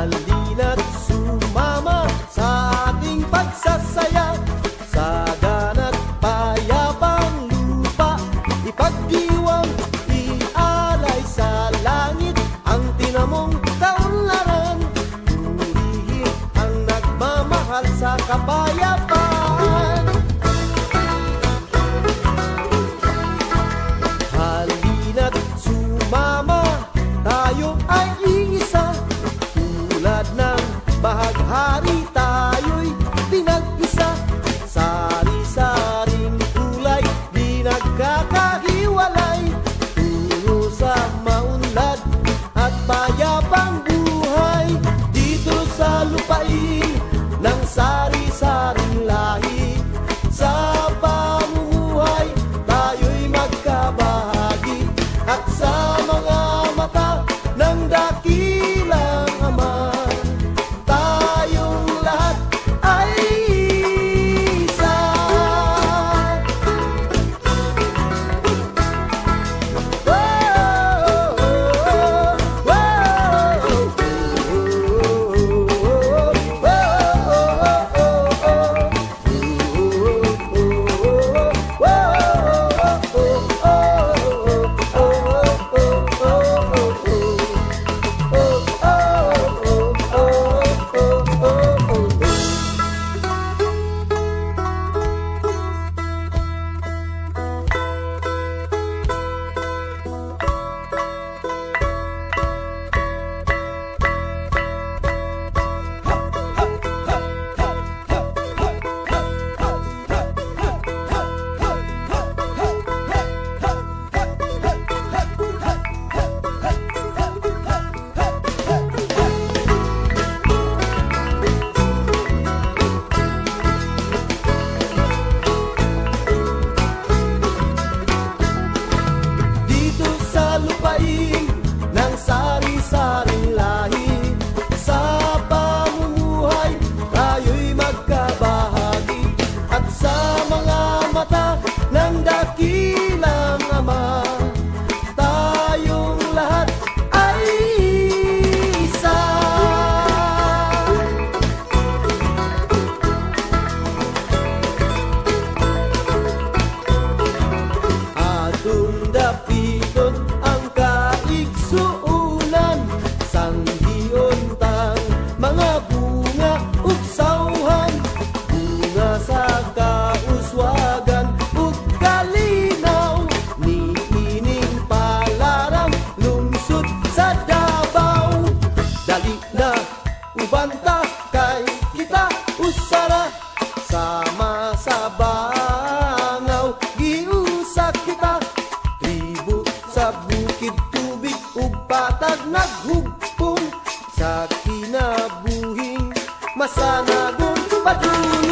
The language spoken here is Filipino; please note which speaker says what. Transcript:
Speaker 1: Halina't sumama sa ating pagsasaya, sagana't payapang lupa, ipagdiwang, ialay sa langit ang tinamong kaunlaran, purihin ang nagmamahal sa kapayapaan. Halina't sumama, tayo ay iisa, tulad ng bahaghari tayo'y pinag-isa, sari-saring kulay di nagkakahiwalay, tungo sa maunlad at payapang buhay. Dito sa lupain ng sari-saring lahi, sa pamumuhay tayo'y magkabahagi, at sa mga mata ng dakilang Ama, tayong lahat ay isa. Dito sa lupain ng sari-saring lahi, sa pamumuhay tayo'y magkabahagi, at sa mga mata ng dakilang Ama, tayong lahat ay isa. Atong dapiton ang kaiksuunan, sanggiontang mga bunga ug sauhan, bunga sa kauswagan ug kalinaw, niining palaram lungsod sa Davao. Dali na ubanta kay kita usara, sama sa bangaw giusa kita, tribo sa bukid tubig ug patag naghugpong, sa kinabuhing masanagong padulong.